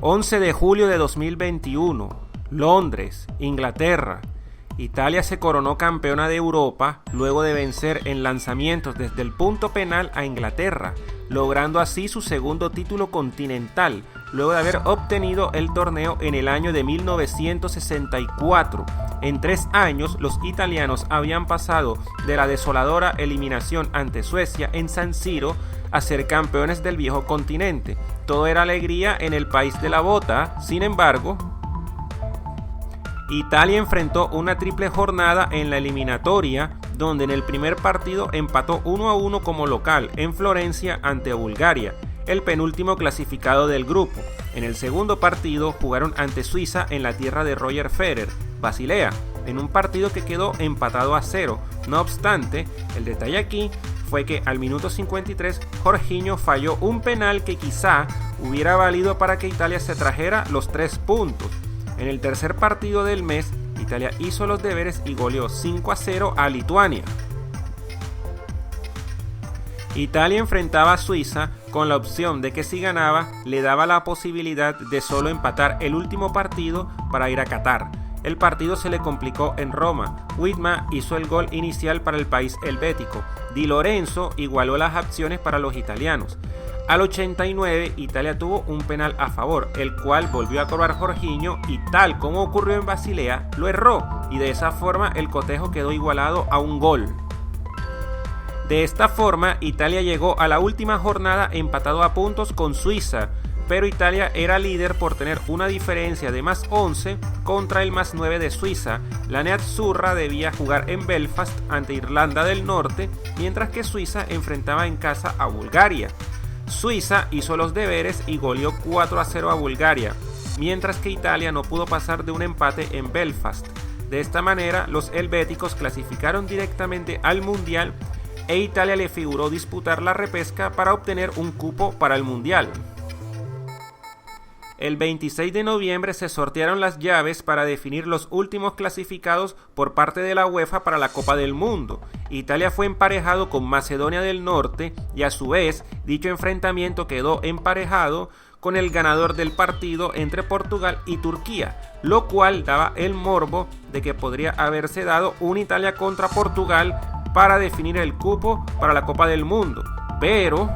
11 de julio de 2021, Londres, Inglaterra. Italia se coronó campeona de Europa luego de vencer en lanzamientos desde el punto penal a Inglaterra, logrando así su segundo título continental, luego de haber obtenido el torneo en el año de 1964. En 3 años, los italianos habían pasado de la desoladora eliminación ante Suecia en San Siro a ser campeones del viejo continente. Todo era alegría en el país de la bota. Sin embargo, Italia enfrentó una triple jornada en la eliminatoria, donde en el primer partido empató 1-1 como local en Florencia ante Bulgaria, el penúltimo clasificado del grupo. En el segundo partido jugaron ante Suiza en la tierra de Roger Federer, Basilea, en un partido que quedó empatado a 0. No obstante, el detalle aquí fue que al minuto 53 Jorginho falló un penal que quizá hubiera valido para que Italia se trajera los 3 puntos. En el tercer partido del mes, Italia hizo los deberes y goleó 5-0 a Lituania. Italia enfrentaba a Suiza con la opción de que si ganaba le daba la posibilidad de solo empatar el último partido para ir a Qatar. El partido se le complicó en Roma. Whitma hizo el gol inicial para el país helvético. Di Lorenzo igualó las acciones para los italianos. Al 89, Italia tuvo un penal a favor, el cual volvió a cobrar Jorginho y, tal como ocurrió en Basilea, lo erró, y de esa forma el cotejo quedó igualado a un gol. De esta forma, Italia llegó a la última jornada empatado a puntos con Suiza, pero Italia era líder por tener una diferencia de más 11 contra el más 9 de Suiza. La Nerazzurra debía jugar en Belfast ante Irlanda del Norte, mientras que Suiza enfrentaba en casa a Bulgaria. Suiza hizo los deberes y goleó 4-0 a Bulgaria, mientras que Italia no pudo pasar de un empate en Belfast. De esta manera, los helvéticos clasificaron directamente al Mundial e Italia le figuró disputar la repesca para obtener un cupo para el Mundial. El 26 de noviembre se sortearon las llaves para definir los últimos clasificados por parte de la UEFA para la Copa del Mundo. Italia fue emparejado con Macedonia del Norte y a su vez dicho enfrentamiento quedó emparejado con el ganador del partido entre Portugal y Turquía, lo cual daba el morbo de que podría haberse dado un Italia contra Portugal para definir el cupo para la Copa del Mundo. Pero,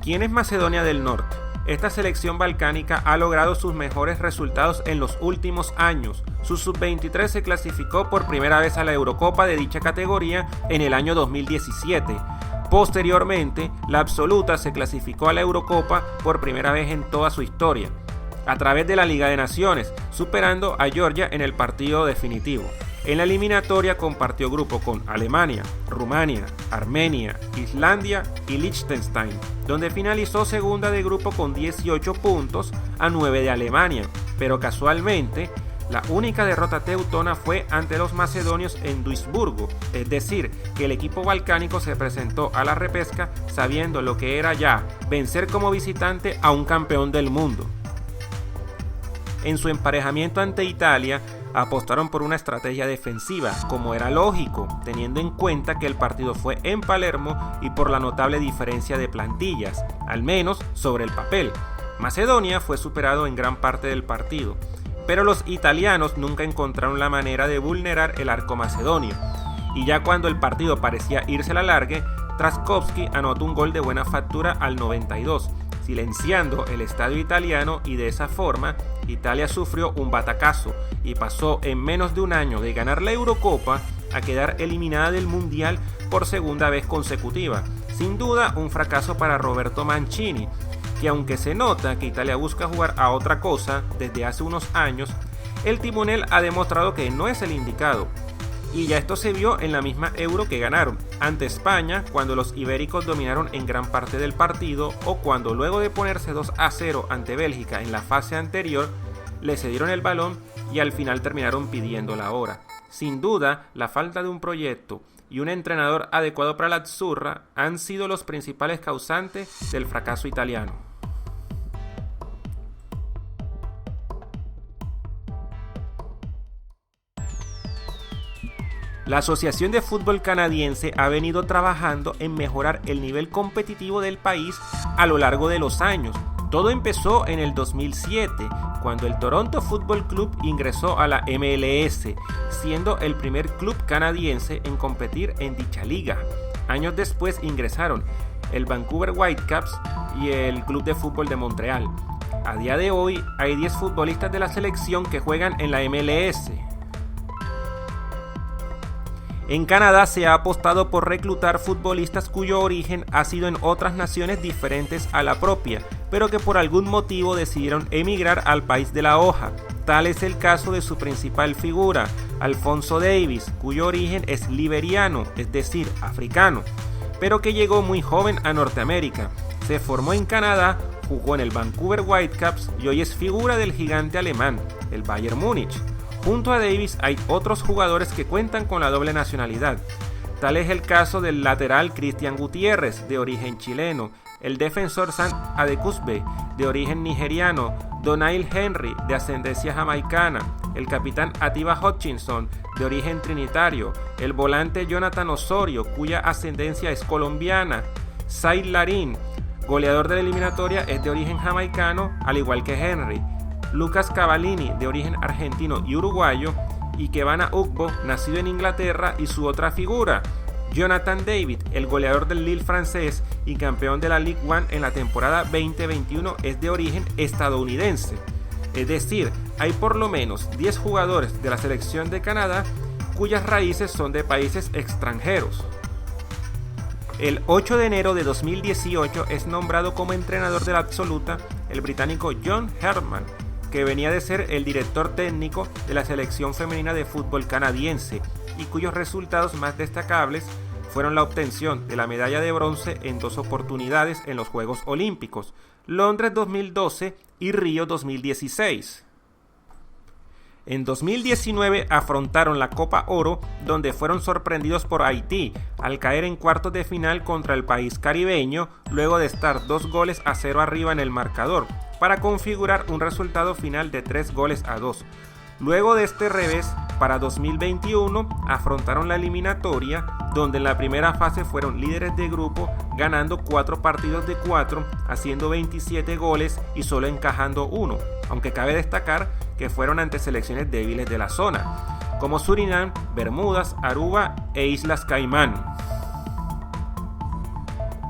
¿quién es Macedonia del Norte? Esta selección balcánica ha logrado sus mejores resultados en los últimos años. Su sub-23 se clasificó por primera vez a la Eurocopa de dicha categoría en el año 2017. Posteriormente, la absoluta se clasificó a la Eurocopa por primera vez en toda su historia, a través de la Liga de Naciones, superando a Georgia en el partido definitivo. En la eliminatoria compartió grupo con Alemania, Rumania, Armenia, Islandia y Liechtenstein, donde finalizó segunda de grupo con 18 puntos a 9 de Alemania, pero casualmente la única derrota teutona fue ante los macedonios en Duisburgo, es decir, que el equipo balcánico se presentó a la repesca sabiendo lo que era ya vencer como visitante a un campeón del mundo. En su emparejamiento ante Italia, apostaron por una estrategia defensiva, como era lógico, teniendo en cuenta que el partido fue en Palermo y por la notable diferencia de plantillas, al menos sobre el papel. Macedonia fue superado en gran parte del partido, pero los italianos nunca encontraron la manera de vulnerar el arco macedonio, y ya cuando el partido parecía irse a la largue, Trzaskowski anotó un gol de buena factura al 92, silenciando el estadio italiano, y de esa forma Italia sufrió un batacazo y pasó en menos de un año de ganar la Eurocopa a quedar eliminada del Mundial por segunda vez consecutiva. Sin duda un fracaso para Roberto Mancini, que aunque se nota que Italia busca jugar a otra cosa desde hace unos años, el timonel ha demostrado que no es el indicado. Y ya esto se vio en la misma Euro que ganaron ante España, cuando los ibéricos dominaron en gran parte del partido, o cuando luego de ponerse 2-0 ante Bélgica en la fase anterior, le cedieron el balón y al final terminaron pidiendo la hora. Sin duda, la falta de un proyecto y un entrenador adecuado para la Azzurra han sido los principales causantes del fracaso italiano. La Asociación de Fútbol Canadiense ha venido trabajando en mejorar el nivel competitivo del país a lo largo de los años. Todo empezó en el 2007, cuando el Toronto Football Club ingresó a la MLS, siendo el primer club canadiense en competir en dicha liga. Años después ingresaron el Vancouver Whitecaps y el Club de Fútbol de Montreal. A día de hoy hay 10 futbolistas de la selección que juegan en la MLS. En Canadá se ha apostado por reclutar futbolistas cuyo origen ha sido en otras naciones diferentes a la propia, pero que por algún motivo decidieron emigrar al país de la hoja. Tal es el caso de su principal figura, Alphonso Davies, cuyo origen es liberiano, es decir, africano, pero que llegó muy joven a Norteamérica. Se formó en Canadá, jugó en el Vancouver Whitecaps y hoy es figura del gigante alemán, el Bayern Múnich. Junto a Davies hay otros jugadores que cuentan con la doble nacionalidad. Tal es el caso del lateral Cristian Gutiérrez, de origen chileno, el defensor Sam Adekuzbe, de origen nigeriano, Donail Henry, de ascendencia jamaicana, el capitán Atiba Hutchinson, de origen trinitario, el volante Jonathan Osorio, cuya ascendencia es colombiana, Zaid Larin, goleador de la eliminatoria, es de origen jamaicano, al igual que Henry, Lucas Cavallini, de origen argentino y uruguayo, y Kevana Ugbo, nacido en Inglaterra, y su otra figura, Jonathan David, el goleador del Lille francés y campeón de la Ligue 1 en la temporada 2021, es de origen estadounidense. Es decir, hay por lo menos 10 jugadores de la selección de Canadá cuyas raíces son de países extranjeros. El 8 de enero de 2018 es nombrado como entrenador de la absoluta el británico John Herdman, que venía de ser el director técnico de la selección femenina de fútbol canadiense y cuyos resultados más destacables fueron la obtención de la medalla de bronce en 2 oportunidades en los Juegos Olímpicos, Londres 2012 y Río 2016. En 2019 afrontaron la Copa Oro, donde fueron sorprendidos por Haití al caer en cuartos de final contra el país caribeño luego de estar 2-0 arriba en el marcador, para configurar un resultado final de 3-2. Luego de este revés, para 2021 afrontaron la eliminatoria, donde en la primera fase fueron líderes de grupo, ganando 4 partidos de 4, haciendo 27 goles y solo encajando 1, aunque cabe destacar que fueron ante selecciones débiles de la zona, como Surinam, Bermudas, Aruba e Islas Caimán.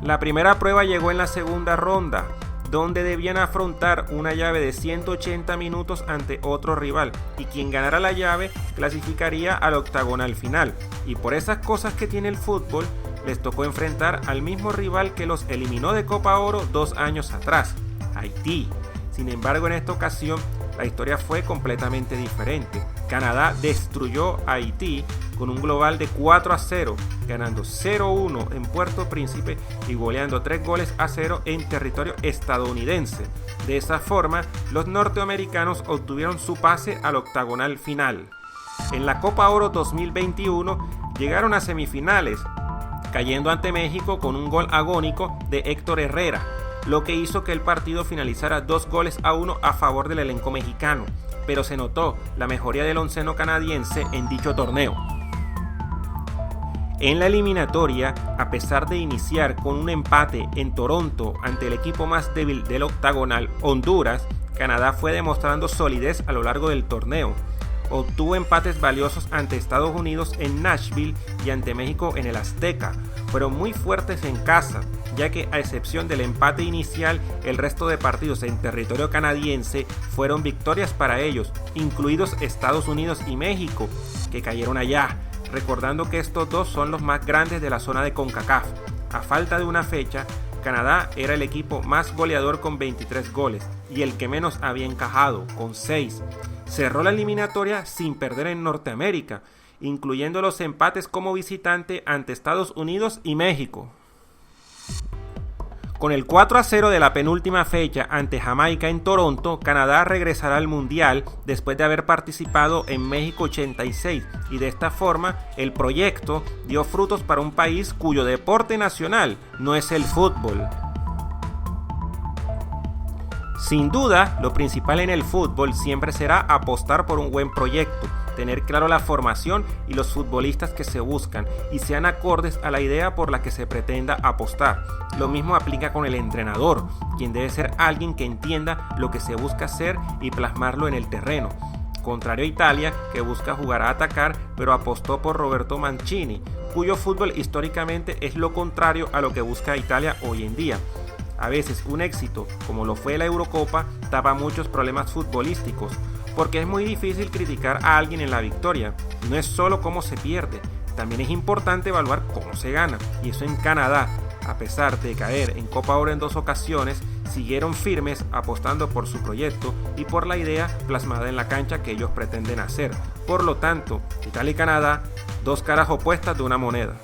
La primera prueba llegó en la segunda ronda, donde debían afrontar una llave de 180 minutos ante otro rival, y quien ganara la llave clasificaría al octagonal final, y por esas cosas que tiene el fútbol, les tocó enfrentar al mismo rival que los eliminó de Copa Oro 2 años atrás, Haití. Sin embargo, en esta ocasión la historia fue completamente diferente. Canadá destruyó a Haití con un global de 4-0, ganando 0-1 en Puerto Príncipe y goleando 3-0 en territorio estadounidense. De esa forma, los norteamericanos obtuvieron su pase al octagonal final. En la Copa Oro 2021 llegaron a semifinales, cayendo ante México con un gol agónico de Héctor Herrera, lo que hizo que el partido finalizara 2-1 a favor del elenco mexicano, pero se notó la mejoría del onceno canadiense en dicho torneo. En la eliminatoria, a pesar de iniciar con un empate en Toronto ante el equipo más débil del octagonal, Honduras, Canadá fue demostrando solidez a lo largo del torneo. Obtuvo empates valiosos ante Estados Unidos en Nashville y ante México en el Azteca. Fueron muy fuertes en casa, ya que a excepción del empate inicial, el resto de partidos en territorio canadiense fueron victorias para ellos, incluidos Estados Unidos y México, que cayeron allá, recordando que estos dos son los más grandes de la zona de CONCACAF. A falta de una fecha, Canadá era el equipo más goleador con 23 goles y el que menos había encajado, con 6. Cerró la eliminatoria sin perder en Norteamérica, incluyendo los empates como visitante ante Estados Unidos y México. Con el 4-0 de la penúltima fecha ante Jamaica en Toronto, Canadá regresará al Mundial después de haber participado en México 86, y de esta forma el proyecto dio frutos para un país cuyo deporte nacional no es el fútbol. Sin duda, lo principal en el fútbol siempre será apostar por un buen proyecto, tener claro la formación y los futbolistas que se buscan y sean acordes a la idea por la que se pretenda apostar. Lo mismo aplica con el entrenador, quien debe ser alguien que entienda lo que se busca hacer y plasmarlo en el terreno. Contrario a Italia, que busca jugar a atacar, pero apostó por Roberto Mancini, cuyo fútbol históricamente es lo contrario a lo que busca Italia hoy en día. A veces un éxito, como lo fue la Eurocopa, tapa muchos problemas futbolísticos, porque es muy difícil criticar a alguien en la victoria. No es solo cómo se pierde, también es importante evaluar cómo se gana, y eso en Canadá, a pesar de caer en Copa Oro en 2 ocasiones, siguieron firmes apostando por su proyecto y por la idea plasmada en la cancha que ellos pretenden hacer. Por lo tanto, Italia y Canadá, 2 caras opuestas de una moneda.